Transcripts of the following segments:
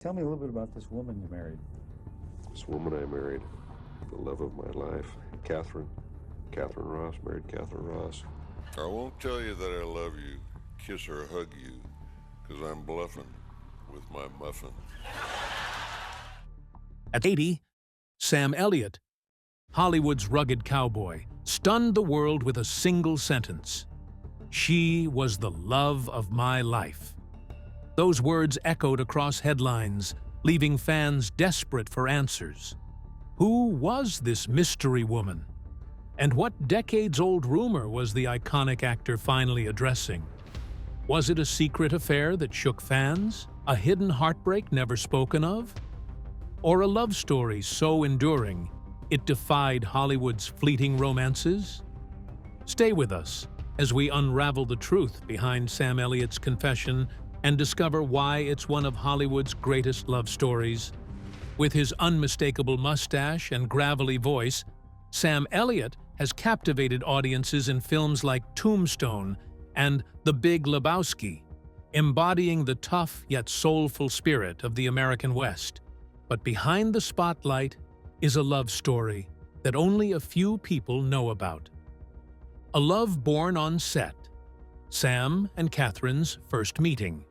Tell me a little bit about this woman you married. This woman I married, the love of my life, Catherine Ross, married Catherine Ross. I won't tell you that I love you, kiss or hug you, 'cause I'm bluffing with my muffin. At 80, Sam Elliott, Hollywood's rugged cowboy, stunned the world with a single sentence. "She was the love of my life." Those words echoed across headlines, leaving fans desperate for answers. Who was this mystery woman? And what decades-old rumor was the iconic actor finally addressing? Was it a secret affair that shook fans? A hidden heartbreak never spoken of? Or a love story so enduring it defied Hollywood's fleeting romances? Stay with us as we unravel the truth behind Sam Elliott's confession and discover why it's one of Hollywood's greatest love stories. With his unmistakable mustache and gravelly voice, Sam Elliott has captivated audiences in films like Tombstone and The Big Lebowski, embodying the tough yet soulful spirit of the American West. But behind the spotlight is a love story that only a few people know about. A love born on set, Sam and Catherine's first meeting.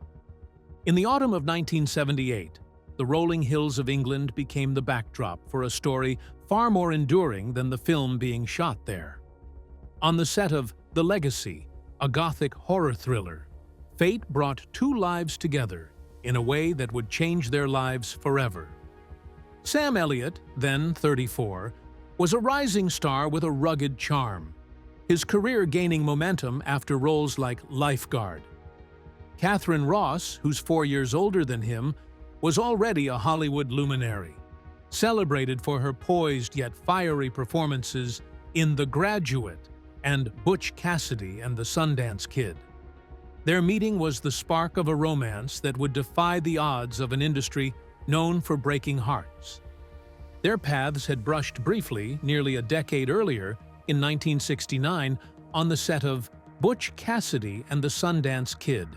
In the autumn of 1978, the rolling hills of England became the backdrop for a story far more enduring than the film being shot there. On the set of The Legacy, a gothic horror thriller, fate brought two lives together in a way that would change their lives forever. Sam Elliott, then 34, was a rising star with a rugged charm, his career gaining momentum after roles like Lifeguard. Catherine Ross, who's 4 years older than him, was already a Hollywood luminary, celebrated for her poised yet fiery performances in The Graduate and Butch Cassidy and the Sundance Kid. Their meeting was the spark of a romance that would defy the odds of an industry known for breaking hearts. Their paths had brushed briefly nearly a decade earlier, in 1969, on the set of Butch Cassidy and the Sundance Kid.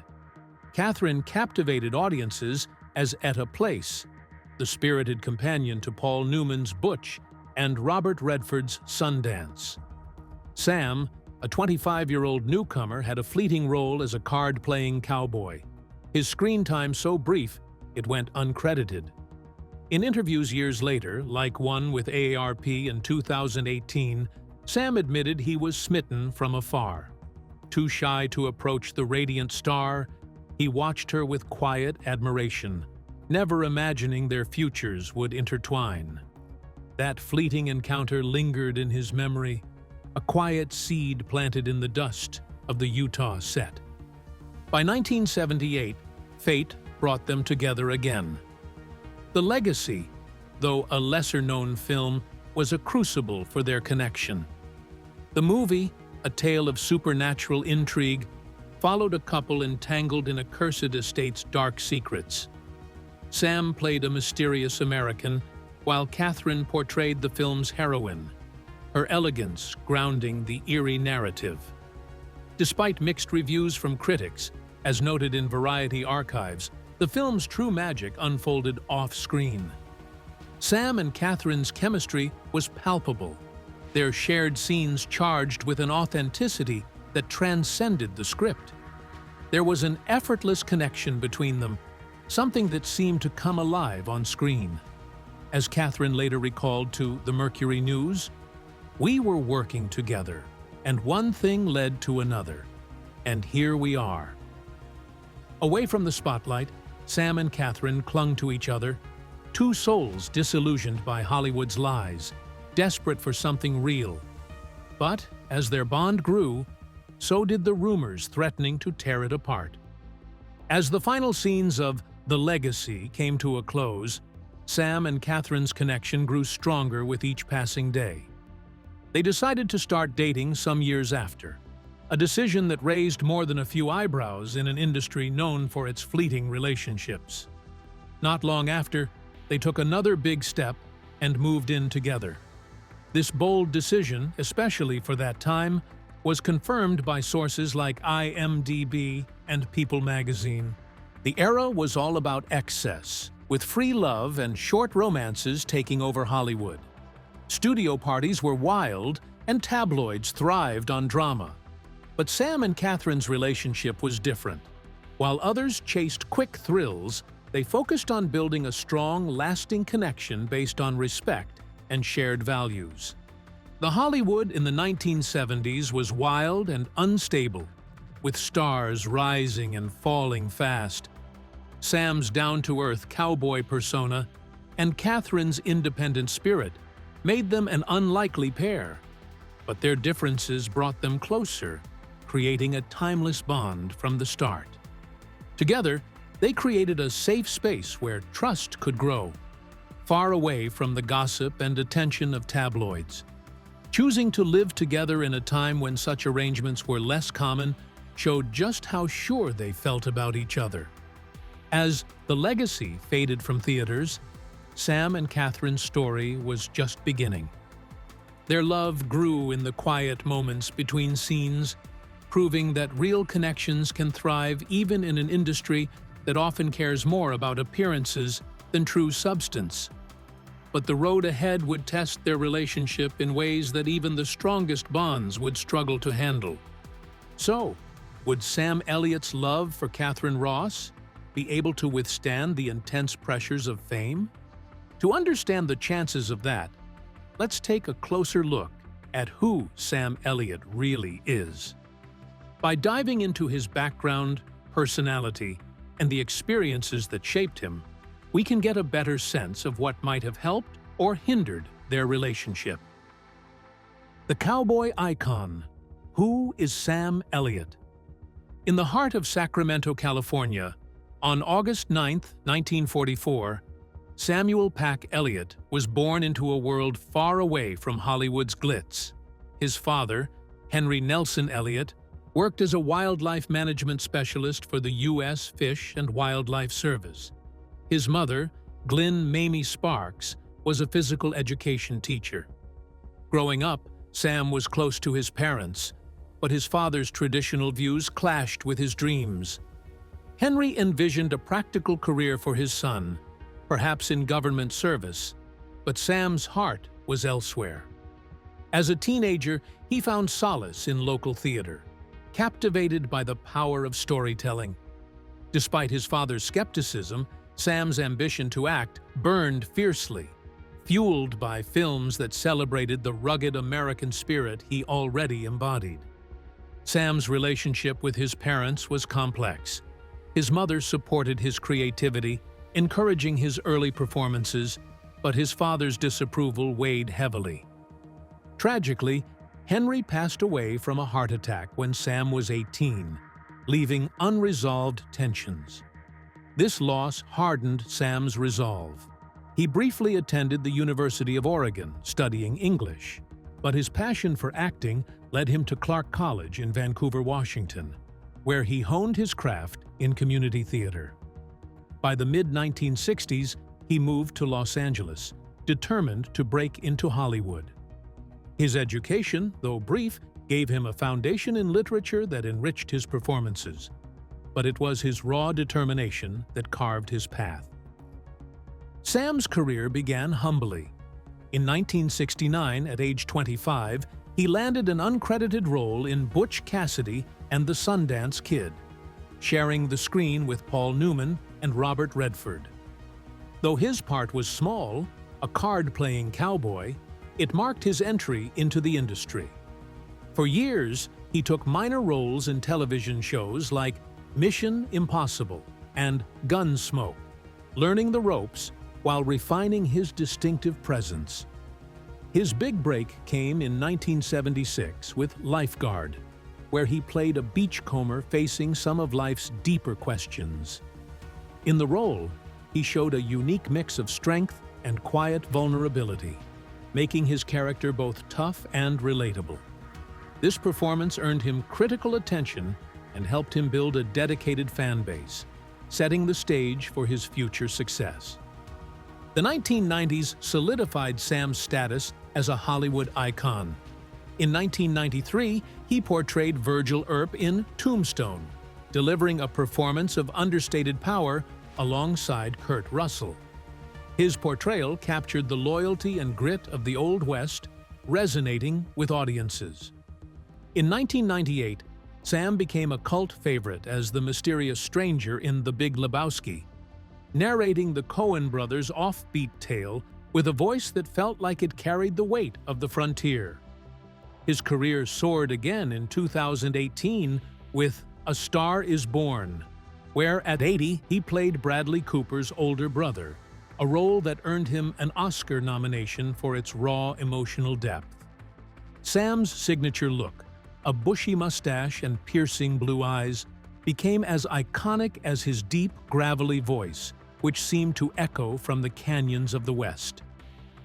Catherine captivated audiences as Etta Place, the spirited companion to Paul Newman's Butch and Robert Redford's Sundance. Sam, a 25-year-old newcomer, had a fleeting role as a card-playing cowboy. His screen time so brief, it went uncredited. In interviews years later, like one with AARP in 2018, Sam admitted he was smitten from afar. Too shy to approach the radiant star, he watched her with quiet admiration, never imagining their futures would intertwine. That fleeting encounter lingered in his memory, a quiet seed planted in the dust of the Utah set. By 1978, fate brought them together again. The Legacy, though a lesser-known film, was a crucible for their connection. The movie, a tale of supernatural intrigue, followed a couple entangled in a cursed estate's dark secrets. Sam played a mysterious American, while Catherine portrayed the film's heroine, her elegance grounding the eerie narrative. Despite mixed reviews from critics, as noted in Variety archives, the film's true magic unfolded off-screen. Sam and Catherine's chemistry was palpable, their shared scenes charged with an authenticity that transcended the script. There was an effortless connection between them, something that seemed to come alive on screen. As Catherine later recalled to the Mercury News, "We were working together, and one thing led to another, and here we are." Away from the spotlight, Sam and Catherine clung to each other, two souls disillusioned by Hollywood's lies, desperate for something real. But as their bond grew, so did the rumors threatening to tear it apart. As the final scenes of The Legacy came to a close, Sam and Catherine's connection grew stronger with each passing day. They decided to start dating some years after, a decision that raised more than a few eyebrows in an industry known for its fleeting relationships. Not long after, they took another big step and moved in together. This bold decision, especially for that time, was confirmed by sources like IMDb and People magazine. The era was all about excess, with free love and short romances taking over Hollywood. Studio parties were wild, and tabloids thrived on drama. But Sam and Catherine's relationship was different. While others chased quick thrills, they focused on building a strong, lasting connection based on respect and shared values. The Hollywood in the 1970s was wild and unstable, with stars rising and falling fast. Sam's down-to-earth cowboy persona and Catherine's independent spirit made them an unlikely pair. But their differences brought them closer, creating a timeless bond from the start. Together, they created a safe space where trust could grow, far away from the gossip and attention of tabloids. Choosing to live together in a time when such arrangements were less common showed just how sure they felt about each other. As the legacy faded from theaters, Sam and Catherine's story was just beginning. Their love grew in the quiet moments between scenes, proving that real connections can thrive even in an industry that often cares more about appearances than true substance. But the road ahead would test their relationship in ways that even the strongest bonds would struggle to handle. So, would Sam Elliott's love for Catherine Ross be able to withstand the intense pressures of fame? To understand the chances of that, let's take a closer look at who Sam Elliott really is. By diving into his background, personality, and the experiences that shaped him, we can get a better sense of what might have helped or hindered their relationship. The cowboy icon. Who is Sam Elliott? In the heart of Sacramento, California, on August 9, 1944, Samuel Pack Elliott was born into a world far away from Hollywood's glitz. His father, Henry Nelson Elliott, worked as a wildlife management specialist for the U.S. Fish and Wildlife Service. His mother, Glynn Mamie Sparks, was a physical education teacher. Growing up, Sam was close to his parents, but his father's traditional views clashed with his dreams. Henry envisioned a practical career for his son, perhaps in government service, but Sam's heart was elsewhere. As a teenager, he found solace in local theater, captivated by the power of storytelling. Despite his father's skepticism, Sam's ambition to act burned fiercely, fueled by films that celebrated the rugged American spirit he already embodied. Sam's relationship with his parents was complex. His mother supported his creativity, encouraging his early performances, but his father's disapproval weighed heavily. Tragically, Henry passed away from a heart attack when Sam was 18, leaving unresolved tensions. This loss hardened Sam's resolve. He briefly attended the University of Oregon, studying English, but his passion for acting led him to Clark College in Vancouver, Washington, where he honed his craft in community theater. By the mid-1960s, he moved to Los Angeles, determined to break into Hollywood. His education, though brief, gave him a foundation in literature that enriched his performances, but it was his raw determination that carved his path. Sam's career began humbly. In 1969, at age 25, he landed an uncredited role in Butch Cassidy and the Sundance Kid, sharing the screen with Paul Newman and Robert Redford. Though his part was small, a card-playing cowboy, it marked his entry into the industry. For years, he took minor roles in television shows like Mission Impossible and Gunsmoke, learning the ropes while refining his distinctive presence. His big break came in 1976 with Lifeguard, where he played a beachcomber facing some of life's deeper questions. In the role, he showed a unique mix of strength and quiet vulnerability, making his character both tough and relatable. This performance earned him critical attention and helped him build a dedicated fan base, setting the stage for his future success. The 1990s solidified Sam's status as a Hollywood icon. In 1993, he portrayed Virgil Earp in Tombstone, delivering a performance of understated power alongside Kurt Russell. His portrayal captured the loyalty and grit of the Old West, resonating with audiences. In 1998, Sam became a cult favorite as the mysterious stranger in The Big Lebowski, narrating the Coen brothers' offbeat tale with a voice that felt like it carried the weight of the frontier. His career soared again in 2018 with A Star Is Born, where at 80 he played Bradley Cooper's older brother, a role that earned him an Oscar nomination for its raw emotional depth. Sam's signature look, a bushy mustache and piercing blue eyes, became as iconic as his deep, gravelly voice, which seemed to echo from the canyons of the West.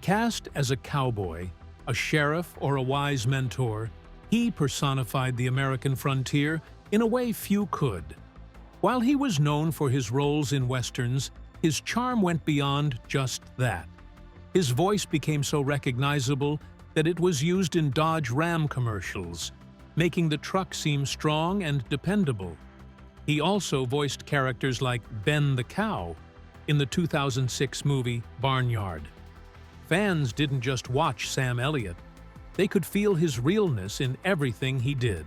Cast as a cowboy, a sheriff, or a wise mentor, he personified the American frontier in a way few could. While he was known for his roles in westerns, his charm went beyond just that. His voice became so recognizable that it was used in Dodge Ram commercials, making the truck seem strong and dependable. He also voiced characters like Ben the Cow in the 2006 movie Barnyard. Fans didn't just watch Sam Elliott, they could feel his realness in everything he did.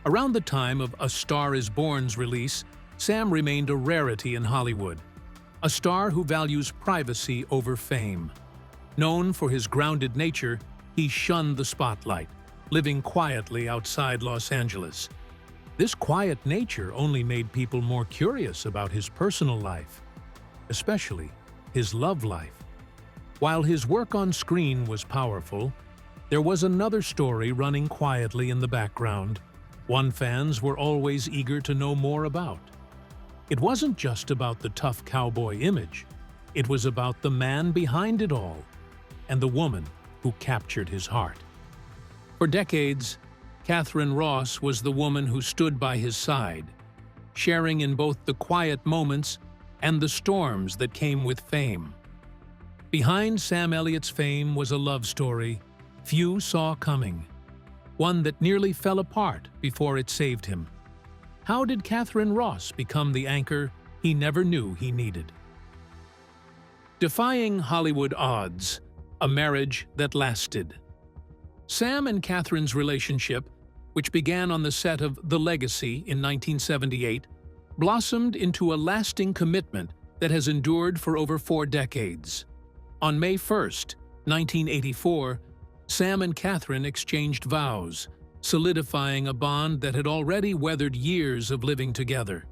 Around the time of A Star Is Born's release, Sam remained a rarity in Hollywood, a star who values privacy over fame. Known for his grounded nature, he shunned the spotlight, living quietly outside Los Angeles. This quiet nature only made people more curious about his personal life, especially his love life. While his work on screen was powerful, there was another story running quietly in the background, one fans were always eager to know more about. It wasn't just about the tough cowboy image, it was about the man behind it all, and the woman who captured his heart. For decades, Catherine Ross was the woman who stood by his side, sharing in both the quiet moments and the storms that came with fame. Behind Sam Elliott's fame was a love story few saw coming, one that nearly fell apart before it saved him. How did Catherine Ross become the anchor he never knew he needed? Defying Hollywood odds, a marriage that lasted. Sam and Catherine's relationship, which began on the set of The Legacy in 1978, blossomed into a lasting commitment that has endured for over 4 decades. On May 1, 1984, Sam and Catherine exchanged vows, solidifying a bond that had already weathered years of living together.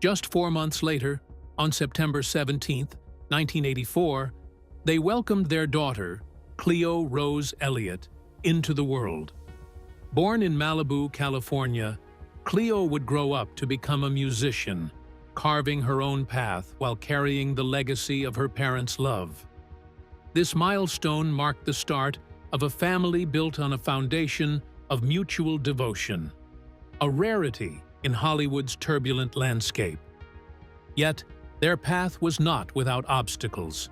Just 4 months later, on September 17, 1984, they welcomed their daughter, Cleo Rose Elliott, into the world. Born in Malibu, California, Cleo would grow up to become a musician, carving her own path while carrying the legacy of her parents' love. This milestone marked the start of a family built on a foundation of mutual devotion, a rarity in Hollywood's turbulent landscape. Yet, their path was not without obstacles.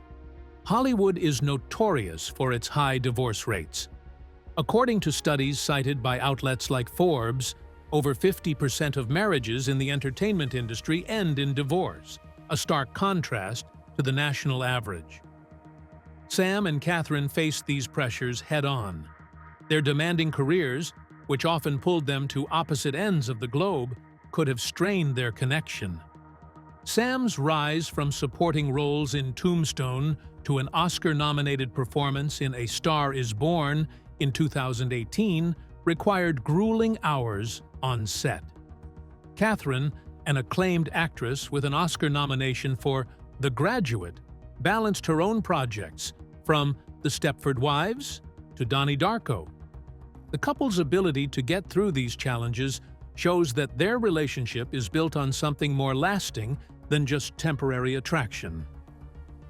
Hollywood is notorious for its high divorce rates. According to studies cited by outlets like Forbes, over 50% of marriages in the entertainment industry end in divorce, a stark contrast to the national average. Sam and Catherine faced these pressures head-on. Their demanding careers, which often pulled them to opposite ends of the globe, could have strained their connection. Sam's rise from supporting roles in Tombstone to an Oscar-nominated performance in A Star Is Born in 2018 required grueling hours on set. Catherine, an acclaimed actress with an Oscar nomination for The Graduate, balanced her own projects, from The Stepford Wives to Donnie Darko. The couple's ability to get through these challenges shows that their relationship is built on something more lasting than just temporary attraction.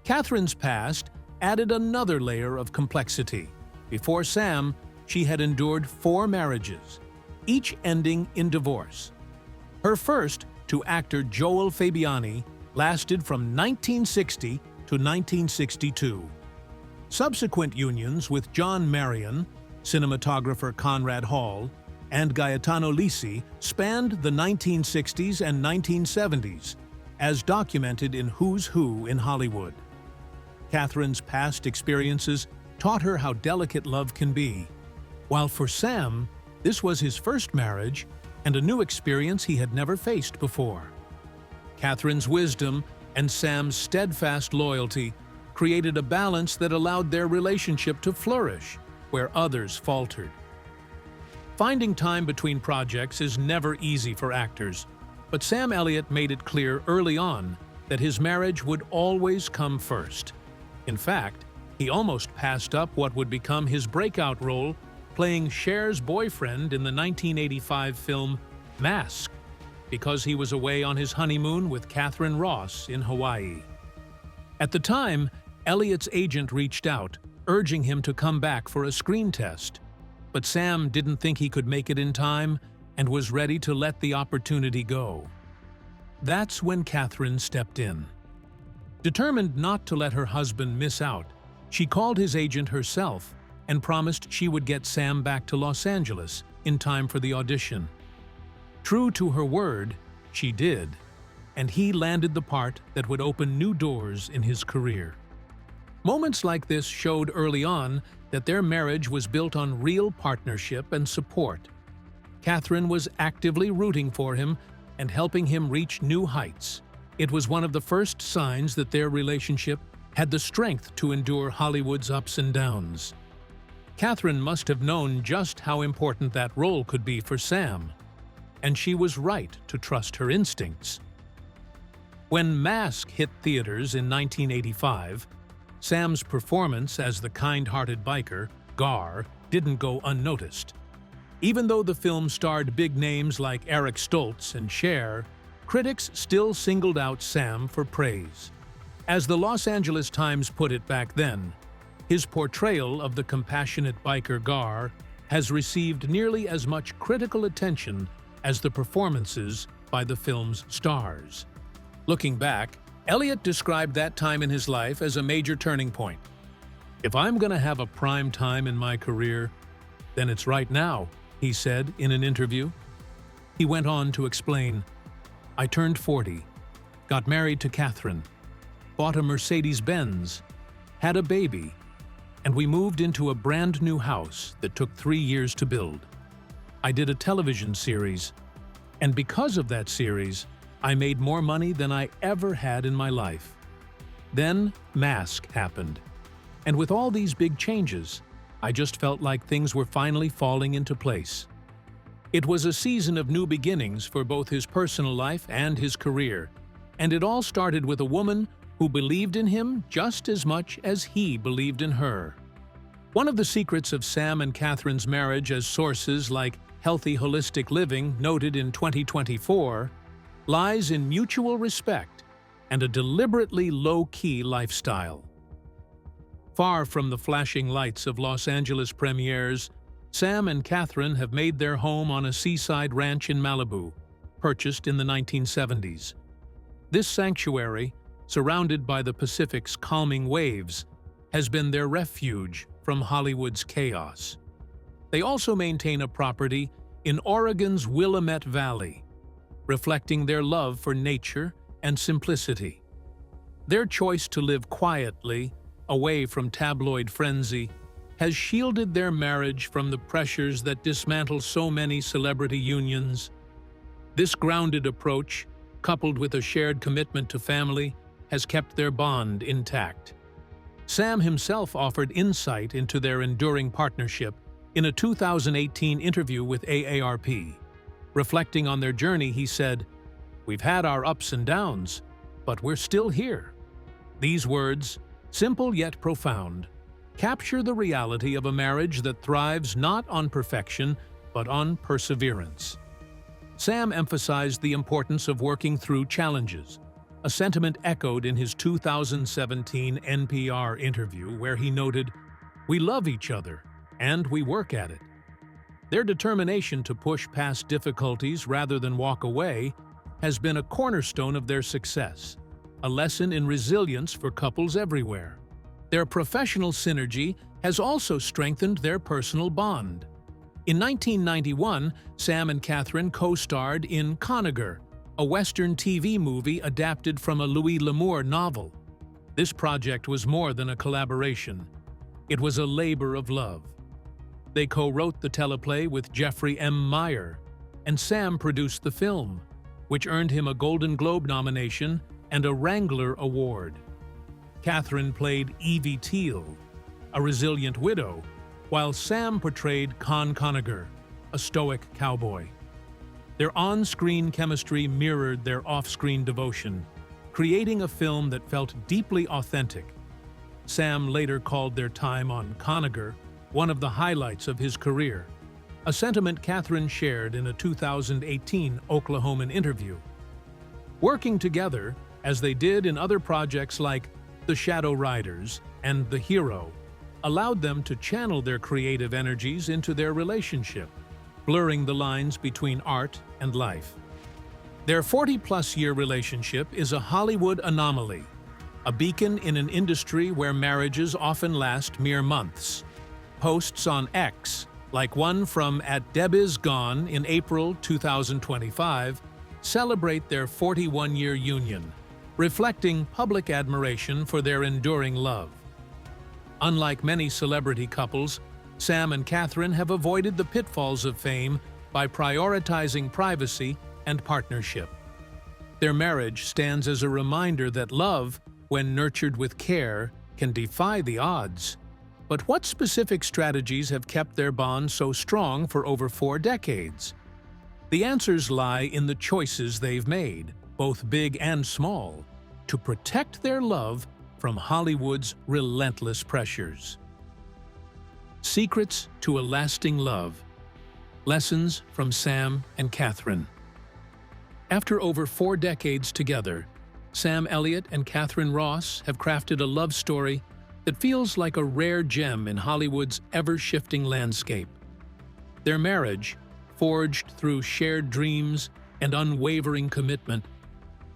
Catherine's past added another layer of complexity. Before Sam, she had endured 4 marriages, each ending in divorce. Her first, to actor Joel Fabiani, lasted from 1960 to 1962. Subsequent unions with John Marion, cinematographer Conrad Hall, and Gaetano Lisi spanned the 1960s and 1970s, as documented in Who's Who in Hollywood. Catherine's past experiences taught her how delicate love can be, while for Sam, this was his first marriage and a new experience he had never faced before. Catherine's wisdom and Sam's steadfast loyalty created a balance that allowed their relationship to flourish where others faltered. Finding time between projects is never easy for actors, but Sam Elliott made it clear early on that his marriage would always come first. In fact, he almost passed up what would become his breakout role, playing Cher's boyfriend in the 1985 film Mask, because he was away on his honeymoon with Catherine Ross in Hawaii. At the time, Elliot's agent reached out, urging him to come back for a screen test, but Sam didn't think he could make it in time and was ready to let the opportunity go. That's when Catherine stepped in. Determined not to let her husband miss out, she called his agent herself and promised she would get Sam back to Los Angeles in time for the audition. True to her word, she did, and he landed the part that would open new doors in his career. Moments like this showed early on that their marriage was built on real partnership and support. Catherine was actively rooting for him and helping him reach new heights. It was one of the first signs that their relationship had the strength to endure Hollywood's ups and downs. Catherine must have known just how important that role could be for Sam, and she was right to trust her instincts. When Mask hit theaters in 1985, Sam's performance as the kind-hearted biker, Gar, didn't go unnoticed. Even though the film starred big names like Eric Stoltz and Cher, critics still singled out Sam for praise. As the Los Angeles Times put it back then, his portrayal of the compassionate biker Gar has received nearly as much critical attention as the performances by the film's stars. Looking back, Elliot described that time in his life as a major turning point. "If I'm going to have a prime time in my career, then it's right now," he said in an interview. He went on to explain, "I turned 40, got married to Catherine, bought a Mercedes-Benz, had a baby, and we moved into a brand new house that took 3 years to build. I did a television series, and because of that series, I made more money than I ever had in my life. Then Mask happened, and with all these big changes, I just felt like things were finally falling into place." It was a season of new beginnings for both his personal life and his career, and it all started with a woman who believed in him just as much as he believed in her. One of the secrets of Sam and Catherine's marriage, as sources like Healthy Holistic Living noted in 2024, lies in mutual respect and a deliberately low-key lifestyle. Far from the flashing lights of Los Angeles premieres, Sam and Catherine have made their home on a seaside ranch in Malibu, purchased in the 1970s. This sanctuary, surrounded by the Pacific's calming waves, has been their refuge from Hollywood's chaos. They also maintain a property in Oregon's Willamette Valley, reflecting their love for nature and simplicity. Their choice to live quietly, away from tabloid frenzy, has shielded their marriage from the pressures that dismantle so many celebrity unions. This grounded approach, coupled with a shared commitment to family, has kept their bond intact. Sam himself offered insight into their enduring partnership in a 2018 interview with AARP. Reflecting on their journey, he said, "We've had our ups and downs, but we're still here." These words, simple yet profound, capture the reality of a marriage that thrives not on perfection, but on perseverance. Sam emphasized the importance of working through challenges, a sentiment echoed in his 2017 NPR interview where he noted, "We love each other, and we work at it." Their determination to push past difficulties rather than walk away has been a cornerstone of their success, a lesson in resilience for couples everywhere. Their professional synergy has also strengthened their personal bond. In 1991, Sam and Catherine co-starred in Conager, a Western TV movie adapted from a Louis L'Amour novel. This project was more than a collaboration. It was a labor of love. They co-wrote the teleplay with Jeffrey M. Meyer, and Sam produced the film, which earned him a Golden Globe nomination and a Wrangler Award. Catherine played Evie Teal, a resilient widow, while Sam portrayed Con Conager, a stoic cowboy. Their on-screen chemistry mirrored their off-screen devotion, creating a film that felt deeply authentic. Sam later called their time on Conager one of the highlights of his career, a sentiment Catherine shared in a 2018 Oklahoman interview. Working together, as they did in other projects like The Shadow Riders and The Hero, allowed them to channel their creative energies into their relationship, blurring the lines between art and life. Their 40-plus-year relationship is a Hollywood anomaly, a beacon in an industry where marriages often last mere months. Posts on X, like one from @DebIsGone in April 2025, celebrate their 41-year union, reflecting public admiration for their enduring love. Unlike many celebrity couples, Sam and Catherine have avoided the pitfalls of fame by prioritizing privacy and partnership. Their marriage stands as a reminder that love, when nurtured with care, can defy the odds. But what specific strategies have kept their bond so strong for over 4 decades? The answers lie in the choices they've made, both big and small, to protect their love from Hollywood's relentless pressures. Secrets to a lasting love. Lessons from Sam and Catherine. After over 4 decades together, Sam Elliott and Catherine Ross have crafted a love story that feels like a rare gem in Hollywood's ever-shifting landscape. Their marriage, forged through shared dreams and unwavering commitment,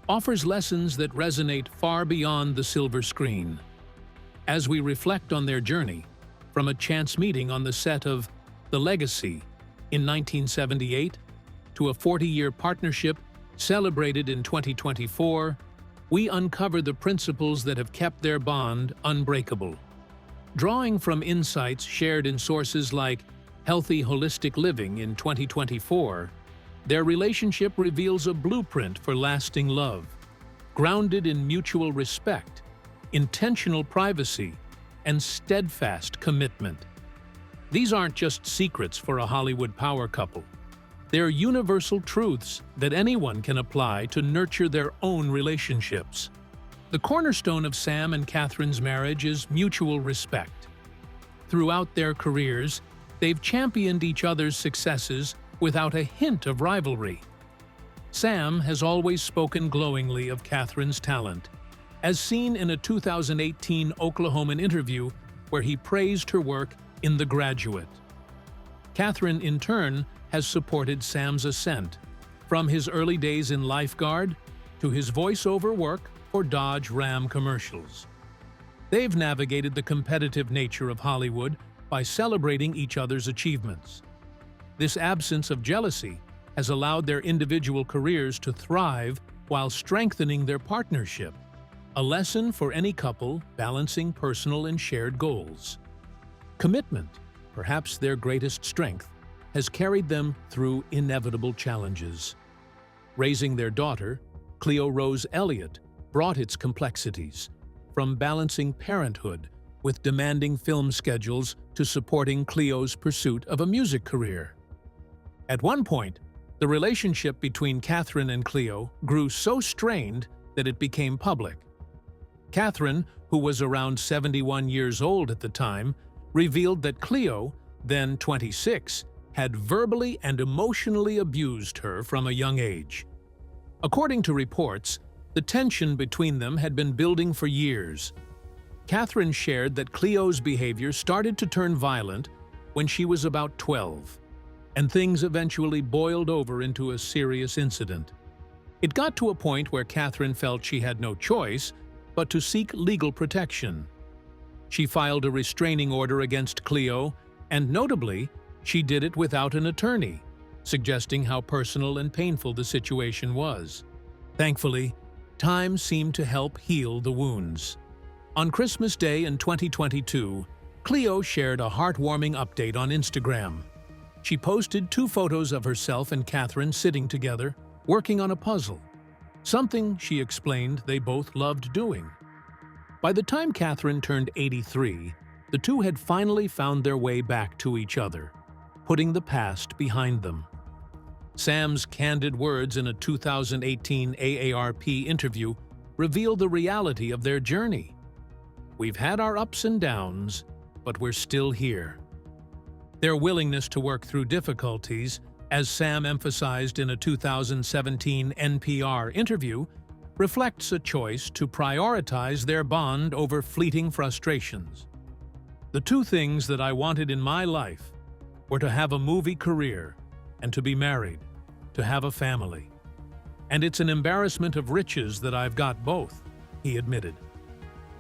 offers lessons that resonate far beyond the silver screen. As we reflect on their journey, from a chance meeting on the set of The Legacy in 1978 to a 40-year partnership celebrated in 2024, we uncover the principles that have kept their bond unbreakable. Drawing from insights shared in sources like Healthy Holistic Living in 2024, their relationship reveals a blueprint for lasting love, grounded in mutual respect, intentional privacy, and steadfast commitment. These aren't just secrets for a Hollywood power couple. They're universal truths that anyone can apply to nurture their own relationships. The cornerstone of Sam and Catherine's marriage is mutual respect. Throughout their careers, they've championed each other's successes without a hint of rivalry. Sam has always spoken glowingly of Catherine's talent, as seen in a 2018 Oklahoman interview where he praised her work in The Graduate. Catherine, in turn, has supported Sam's ascent, from his early days in Lifeguard to his voiceover work for Dodge Ram commercials. They've navigated the competitive nature of Hollywood by celebrating each other's achievements. This absence of jealousy has allowed their individual careers to thrive while strengthening their partnership, a lesson for any couple balancing personal and shared goals. Commitment, perhaps their greatest strength, has carried them through inevitable challenges. Raising their daughter, Cleo Rose Elliott, brought its complexities, from balancing parenthood with demanding film schedules to supporting Cleo's pursuit of a music career. At one point, the relationship between Catherine and Cleo grew so strained that it became public. Catherine, who was around 71 years old at the time, revealed that Cleo, then 26, had verbally and emotionally abused her from a young age. According to reports, the tension between them had been building for years. Catherine shared that Cleo's behavior started to turn violent when she was about 12, and things eventually boiled over into a serious incident. It got to a point where Catherine felt she had no choice but to seek legal protection. She filed a restraining order against Cleo, and notably, she did it without an attorney, suggesting how personal and painful the situation was. Thankfully, time seemed to help heal the wounds. On Christmas Day in 2022, Cleo shared a heartwarming update on Instagram. She posted 2 photos of herself and Catherine sitting together, working on a puzzle, something, she explained, they both loved doing. By the time Catherine turned 83, the two had finally found their way back to each other, putting the past behind them. Sam's candid words in a 2018 AARP interview reveal the reality of their journey. "We've had our ups and downs, but we're still here." Their willingness to work through difficulties, as Sam emphasized in a 2017 NPR interview, reflects a choice to prioritize their bond over fleeting frustrations. "The 2 things that I wanted in my life were to have a movie career and to be married, to have a family. And it's an embarrassment of riches that I've got both," he admitted.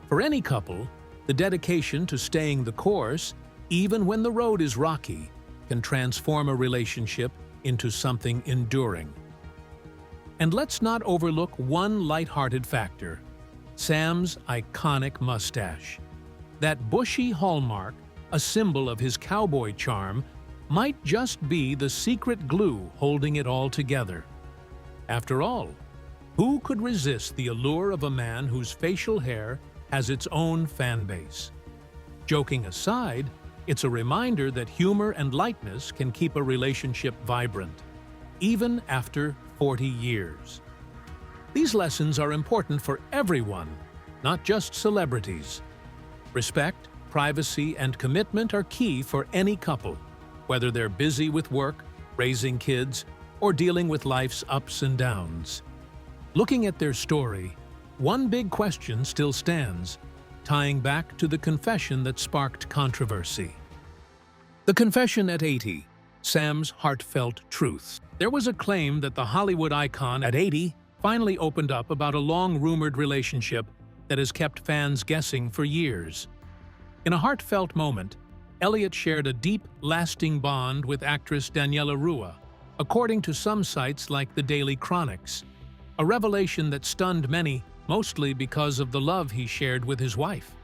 For any couple, the dedication to staying the course, even when the road is rocky, can transform a relationship into something enduring. And let's not overlook one lighthearted factor: Sam's iconic mustache. That bushy hallmark, a symbol of his cowboy charm, might just be the secret glue holding it all together. After all, who could resist the allure of a man whose facial hair has its own fan base? Joking aside, it's a reminder that humor and lightness can keep a relationship vibrant, even after 40 years. These lessons are important for everyone, not just celebrities. Respect, privacy, and commitment are key for any couple, whether they're busy with work, raising kids, or dealing with life's ups and downs. Looking at their story, one big question still stands, tying back to the confession that sparked controversy. The confession at 80, Sam's heartfelt truths. There was a claim that the Hollywood icon at 80 finally opened up about a long-rumored relationship that has kept fans guessing for years. In a heartfelt moment, Elliot shared a deep, lasting bond with actress Daniela Rua, according to some sites like the Daily Chronics, a revelation that stunned many, mostly because of the love he shared with his wife.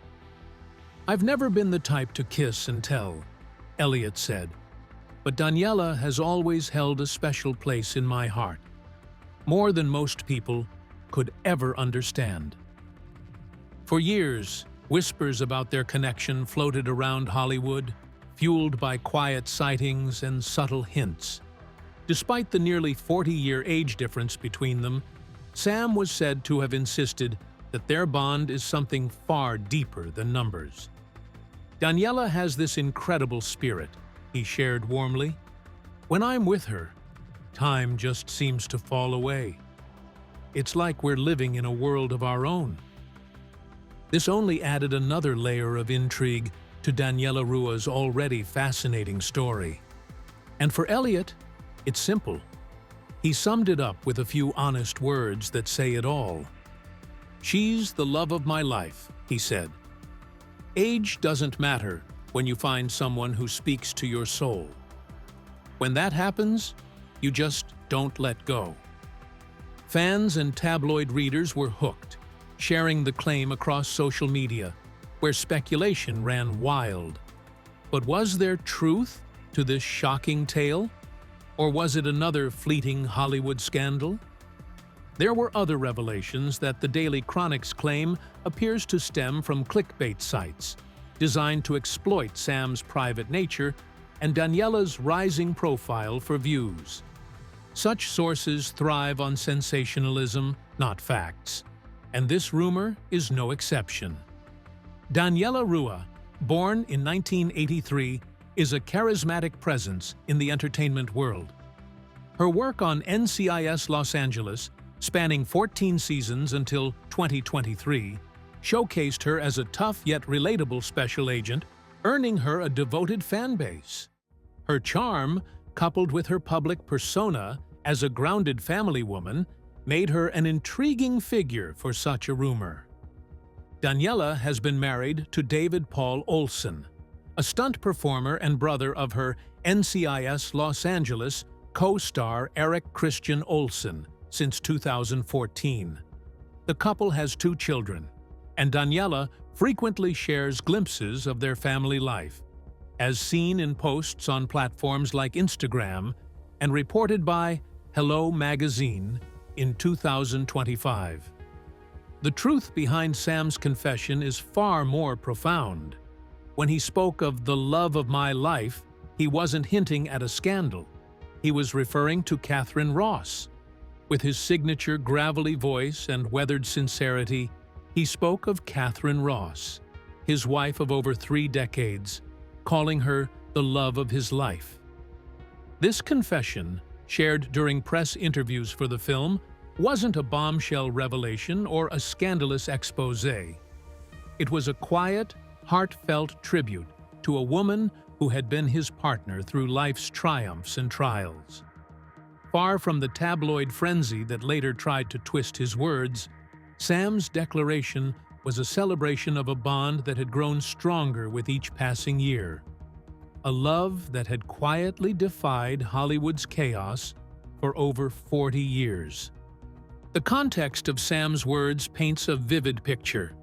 "I've never been the type to kiss and tell," Elliot said, "but Daniela has always held a special place in my heart, more than most people could ever understand." For years, whispers about their connection floated around Hollywood, fueled by quiet sightings and subtle hints. Despite the nearly 40-year age difference between them, Sam was said to have insisted that their bond is something far deeper than numbers. "Daniela has this incredible spirit," he shared warmly. "When I'm with her, time just seems to fall away. It's like we're living in a world of our own." This only added another layer of intrigue to Daniela Rua's already fascinating story. And for Elliot, it's simple. He summed it up with a few honest words that say it all. "She's the love of my life," he said. "Age doesn't matter when you find someone who speaks to your soul. When that happens, you just don't let go." Fans and tabloid readers were hooked, sharing the claim across social media, where speculation ran wild. But was there truth to this shocking tale? Or was it another fleeting Hollywood scandal? There were other revelations that the Daily Chronic's claim appears to stem from clickbait sites, designed to exploit Sam's private nature and Daniela's rising profile for views. Such sources thrive on sensationalism, not facts, and this rumor is no exception. Daniela Rua, born in 1983, is a charismatic presence in the entertainment world. Her work on NCIS Los Angeles, spanning 14 seasons until 2023, showcased her as a tough yet relatable special agent, earning her a devoted fan base. Her charm, coupled with her public persona as a grounded family woman, made her an intriguing figure for such a rumor. Daniela has been married to David Paul Olsen, a stunt performer and brother of her NCIS Los Angeles co-star Eric Christian Olsen, since 2014. The couple has 2 children, and Daniela frequently shares glimpses of their family life, as seen in posts on platforms like Instagram and reported by Hello Magazine in 2025. The truth behind Sam's confession is far more profound. When he spoke of the love of my life, he wasn't hinting at a scandal. He was referring to Catherine Ross. With his signature gravelly voice and weathered sincerity, he spoke of Catherine Ross, his wife of over 3 decades, calling her the love of his life. This confession, shared during press interviews for the film, wasn't a bombshell revelation or a scandalous exposé. It was a quiet, heartfelt tribute to a woman who had been his partner through life's triumphs and trials. Far from the tabloid frenzy that later tried to twist his words, Sam's declaration was a celebration of a bond that had grown stronger with each passing year. A love that had quietly defied Hollywood's chaos for over 40 years. The context of Sam's words paints a vivid picture.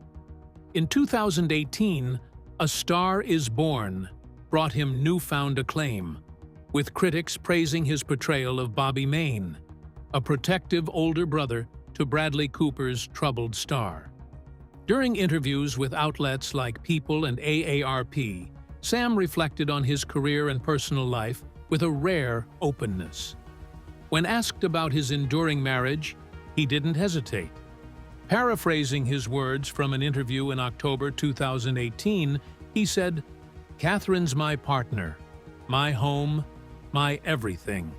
In 2018, A Star Is Born brought him newfound acclaim, with critics praising his portrayal of Bobby Maine, a protective older brother to Bradley Cooper's troubled star. During interviews with outlets like People and AARP, Sam reflected on his career and personal life with a rare openness. When asked about his enduring marriage, he didn't hesitate. Paraphrasing his words from an interview in October 2018, he said, "Catherine's my partner, my home, my everything."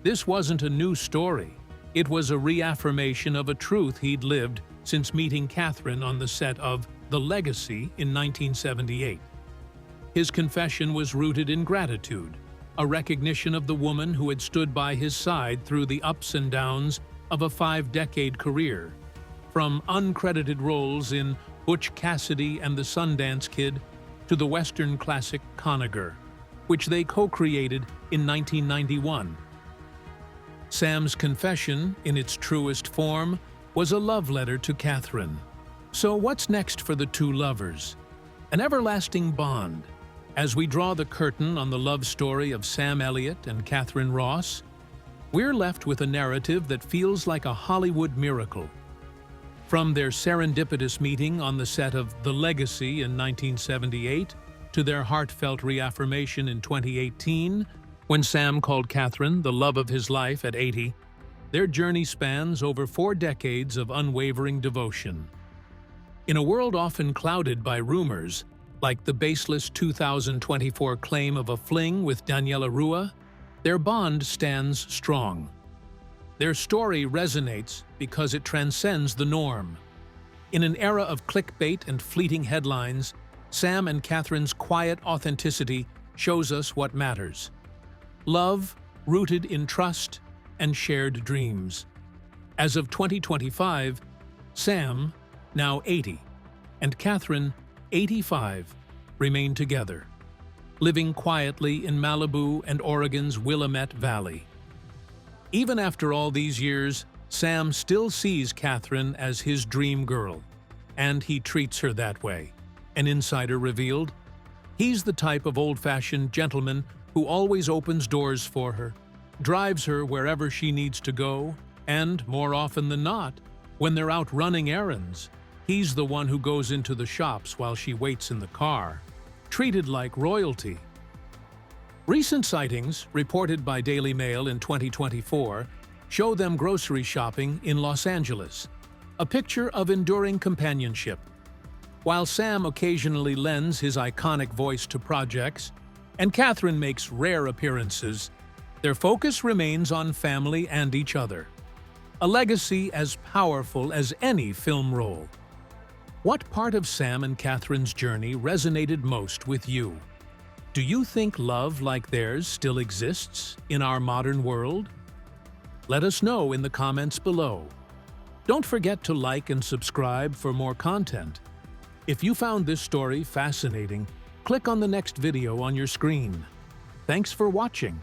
This wasn't a new story. It was a reaffirmation of a truth he'd lived since meeting Catherine on the set of The Legacy in 1978. His confession was rooted in gratitude, a recognition of the woman who had stood by his side through the ups and downs of a 5-decade career, from uncredited roles in Butch Cassidy and the Sundance Kid to the Western classic Conager, which they co-created in 1991. Sam's confession, in its truest form, was a love letter to Catherine. So what's next for the two lovers? An everlasting bond. As we draw the curtain on the love story of Sam Elliott and Catherine Ross, we're left with a narrative that feels like a Hollywood miracle. From their serendipitous meeting on the set of The Legacy in 1978 to their heartfelt reaffirmation in 2018, when Sam called Catherine the love of his life at 80, their journey spans over 4 decades of unwavering devotion. In a world often clouded by rumors, like the baseless 2024 claim of a fling with Daniela Rua, their bond stands strong. Their story resonates because it transcends the norm. In an era of clickbait and fleeting headlines, Sam and Catherine's quiet authenticity shows us what matters. Love rooted in trust and shared dreams. As of 2025, Sam, now 80, and Catherine, 85, remain together, living quietly in Malibu and Oregon's Willamette Valley. Even after all these years, Sam still sees Catherine as his dream girl, and he treats her that way. An insider revealed, he's the type of old-fashioned gentleman who always opens doors for her, drives her wherever she needs to go, and, more often than not, when they're out running errands, he's the one who goes into the shops while she waits in the car, treated like royalty. Recent sightings, reported by Daily Mail in 2024, show them grocery shopping in Los Angeles, a picture of enduring companionship. While Sam occasionally lends his iconic voice to projects, and Catherine makes rare appearances, their focus remains on family and each other. A legacy as powerful as any film role. What part of Sam and Catherine's journey resonated most with you? Do you think love like theirs still exists in our modern world? Let us know in the comments below. Don't forget to like and subscribe for more content. If you found this story fascinating, click on the next video on your screen. Thanks for watching.